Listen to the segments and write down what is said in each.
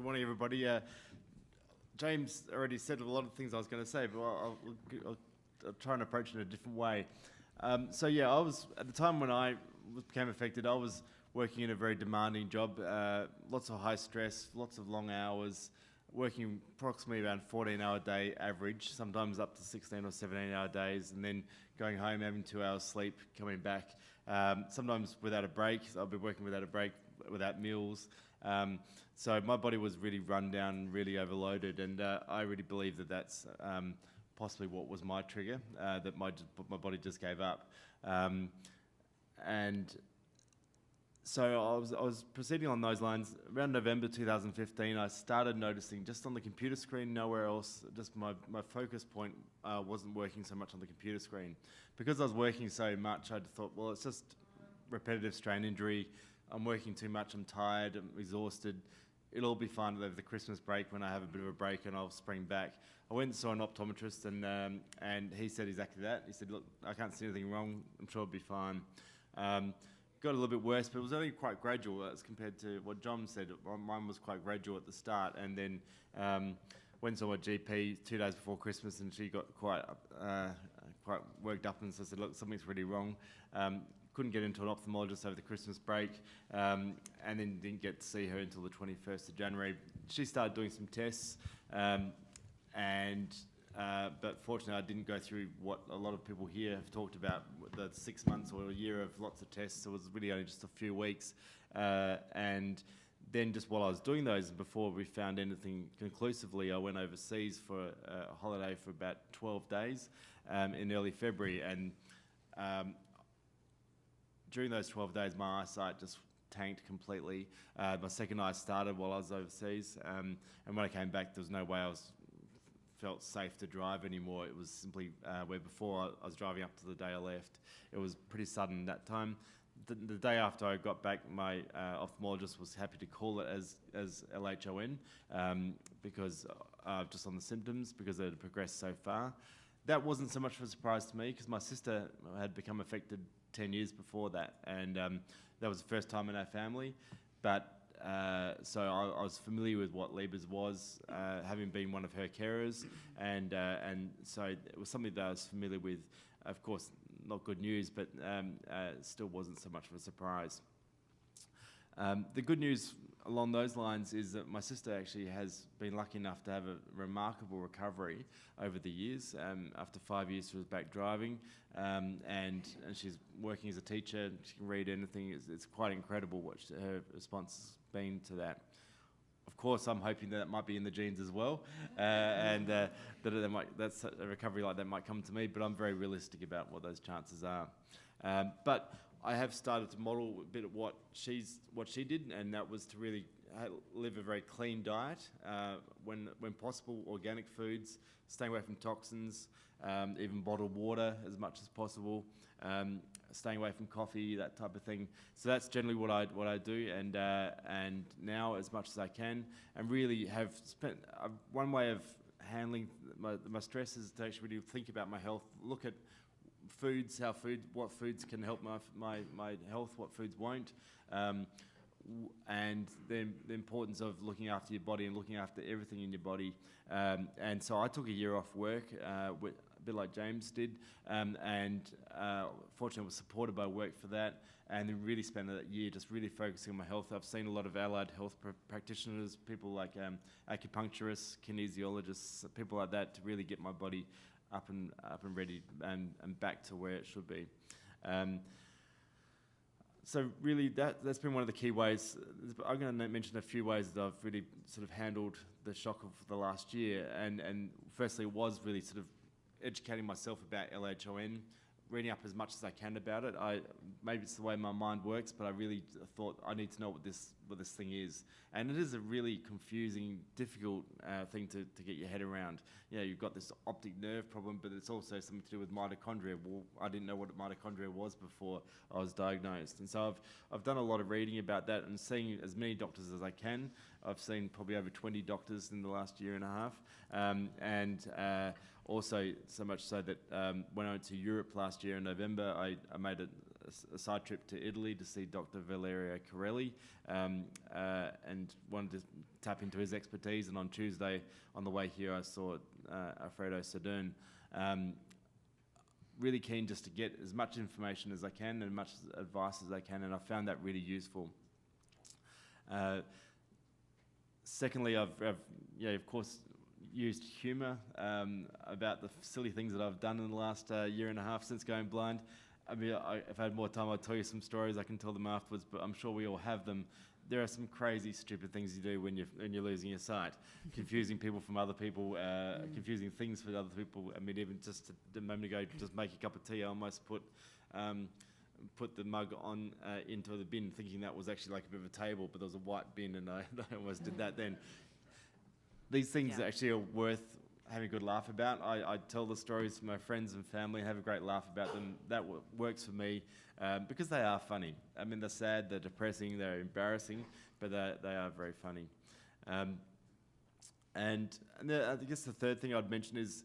Good morning, everybody. James already said a lot of things I was going to say, but I'll try and approach it in a different way. I was, at the time when I became affected, I was working in a very demanding job, lots of high stress, lots of long hours, working approximately around 14-hour day average, sometimes up to 16 or 17-hour days, and then going home, having 2 hours sleep, coming back, sometimes without a break. I'll be working without a break, without meals. So my body was really run down, really overloaded, and I really believe that that's possibly what was my trigger, that my body just gave up. And so I was proceeding on those lines. Around November 2015, I started noticing just on the computer screen, nowhere else, just my focus point wasn't working so much on the computer screen. Because I was working so much, I thought, well, it's just repetitive strain injury. I'm working too much, I'm tired, I'm exhausted. It'll all be fine over the Christmas break when I have a bit of a break and I'll spring back. I went and saw an optometrist and he said exactly that. He said, look, I can't see anything wrong, I'm sure it'll be fine. Got a little bit worse, but it was only quite gradual as compared to what John said. Mine was quite gradual at the start, and then went and saw my GP 2 days before Christmas, and she got quite worked up and so said, look, something's really wrong. Couldn't get into an ophthalmologist over the Christmas break, and then didn't get to see her until the 21st of January. She started doing some tests, but fortunately I didn't go through what a lot of people here have talked about, the 6 months or a year of lots of tests. So it was really only just a few weeks. And then just while I was doing those, before we found anything conclusively, I went overseas for a holiday for about 12 days in early February. And during those 12 days, my eyesight just tanked completely. My second eye started while I was overseas. And when I came back, there was no way I felt safe to drive anymore. It was simply where before I was driving up to the day I left. It was pretty sudden that time. The day after I got back, my ophthalmologist was happy to call it as LHON because just on the symptoms, because it had progressed so far. That wasn't so much of a surprise to me because my sister had become affected 10 years before that, and that was the first time in our family. But so I was familiar with what Lieber's was, having been one of her carers, and so it was something that I was familiar with. Of course, not good news, but still wasn't so much of a surprise. The good news along those lines is that my sister actually has been lucky enough to have a remarkable recovery over the years. After 5 years, she was back driving, and she's working as a teacher. She can read anything. It's quite incredible what her response has been to that. Of course, I'm hoping that it might be in the genes as well, and that that's a recovery like that might come to me. But I'm very realistic about what those chances are. But I have started to model a bit of what she did, and that was to really live a very clean diet, when possible, organic foods, staying away from toxins, even bottled water as much as possible, staying away from coffee, that type of thing. So that's generally what I do, and now as much as I can, and really have spent one way of handling my stress is to actually really think about my health, look at foods, what foods can help my health, what foods won't, and the importance of looking after your body and looking after everything in your body. And so I took a year off work, a bit like James did, and fortunately was supported by work for that, and then really spent that year just really focusing on my health. I've seen a lot of allied health practitioners, people like acupuncturists, kinesiologists, people like that, to really get my body up and ready and back to where it should be. So really that's been one of the key ways. I'm going to mention a few ways that I've really sort of handled the shock of the last year, and firstly was really sort of educating myself about LHON, reading up as much as I can about it. Maybe it's the way my mind works, but I really thought I need to know what this thing is. And it is a really confusing, difficult thing to get your head around. You know, you've got this optic nerve problem, but it's also something to do with mitochondria. Well, I didn't know what mitochondria was before I was diagnosed. And so I've done a lot of reading about that and seeing as many doctors as I can. I've seen probably over 20 doctors in the last year and a half. Also so much so that when I went to Europe last year in November, I made a a side trip to Italy to see Dr. Valerio Corelli, and wanted to tap into his expertise. And on Tuesday, on the way here, I saw Alfredo Sadern. Really keen just to get as much information as I can and much advice as I can, and I found that really useful. Secondly, I've of course, used humour about the silly things that I've done in the last year and a half since going blind. I mean, if I had more time, I'd tell you some stories. I can tell them afterwards, but I'm sure we all have them. There are some crazy, stupid things you do when you're losing your sight. Confusing people from other people, confusing things for other people. I mean, even just a moment ago, just make a cup of tea, I almost put the mug on into the bin, thinking that was actually like a bit of a table, but there was a white bin, and I almost did that then. These things actually are worth having a good laugh about. I tell the stories to my friends and family, have a great laugh about them. That works for me because they are funny. I mean, they're sad, they're depressing, they're embarrassing, but they are very funny. I guess the third thing I'd mention is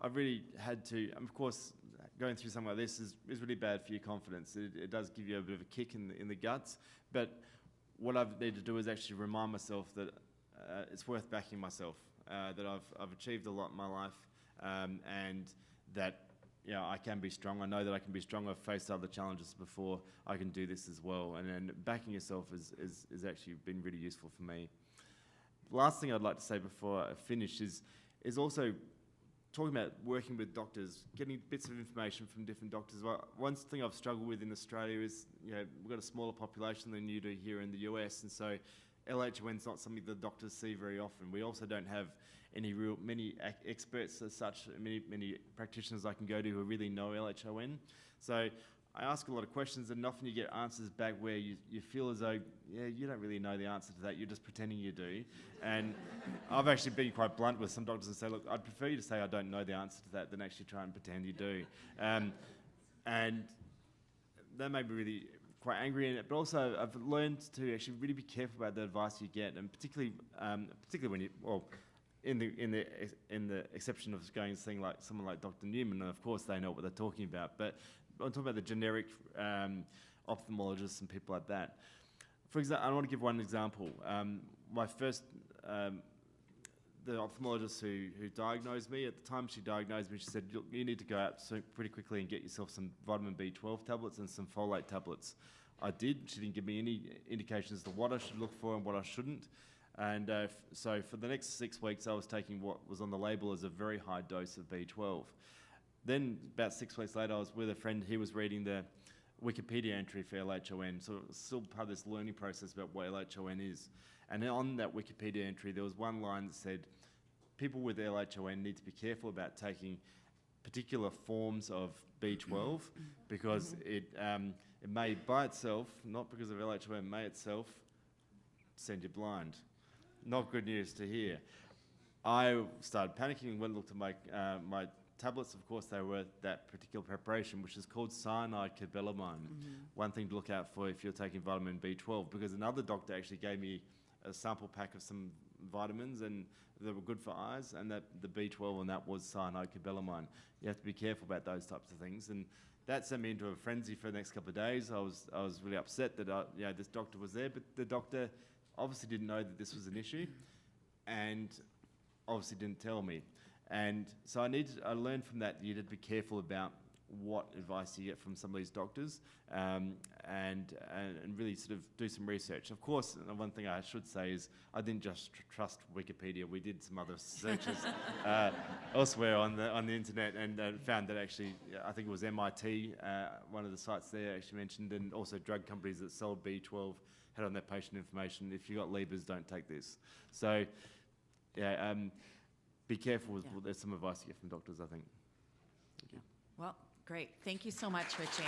I've really had to, of course, going through something like this is really bad for your confidence. It does give you a bit of a kick in the guts, but what I've needed to do is actually remind myself that it's worth backing myself, that I've achieved a lot in my life, and that I can be strong. I know that I can be strong. I've faced other challenges before. I can do this as well. And backing yourself is actually been really useful for me. The last thing I'd like to say before I finish is also talking about working with doctors, getting bits of information from different doctors. One thing I've struggled with in Australia is, we've got a smaller population than you do here in the US, and so LHON's not something the doctors see very often. We also don't have many experts as such, many practitioners I can go to who really know LHON. So I ask a lot of questions, and often you get answers back where you feel as though, you don't really know the answer to that, you're just pretending you do. And I've actually been quite blunt with some doctors and say, look, I'd prefer you to say I don't know the answer to that than actually try and pretend you do. And that made me really quite angry in it, but also I've learned to actually really be careful about the advice you get, and particularly when in the exception of going to seeing like someone like Dr. Newman, and of course they know what they're talking about, but I'm talking about the generic ophthalmologists and people like that. For example, I want to give one example. My first, the ophthalmologist who diagnosed me, at the time she diagnosed me, she said, you need to go out pretty quickly and get yourself some vitamin B12 tablets and some folate tablets. I did. She didn't give me any indication as to what I should look for and what I shouldn't. And so for the next 6 weeks, I was taking what was on the label as a very high dose of B12. Then about 6 weeks later, I was with a friend. He was reading the Wikipedia entry for LHON, so it's still part of this learning process about what LHON is. And on that Wikipedia entry, there was one line that said, people with LHON need to be careful about taking particular forms of B12 because it may by itself, not because of LHON, may itself send you blind. Not good news to hear. I started panicking and went and looked at my tablets. Of course, they were that particular preparation, which is called cyanide cobalamin. One thing to look out for if you're taking vitamin B12, because another doctor actually gave me a sample pack of some vitamins and that were good for eyes, and that the B12 on that was cyanide cobalamin. You have to be careful about those types of things, and that sent me into a frenzy for the next couple of days. I was really upset that this doctor was there, but the doctor obviously didn't know that this was an issue, and obviously didn't tell me. And so I learned from that you need to be careful about what advice you get from some of these doctors, and really sort of do some research. Of course, one thing I should say is I didn't just trust Wikipedia. We did some other searches elsewhere on the internet, and found that actually, I think it was MIT, one of the sites there actually mentioned, and also drug companies that sell B12 had on their patient information, if you got levers, don't take this. So, be careful with there's some advice you get from doctors, I think. Thank you. Well, great. Thank you so much, Richie.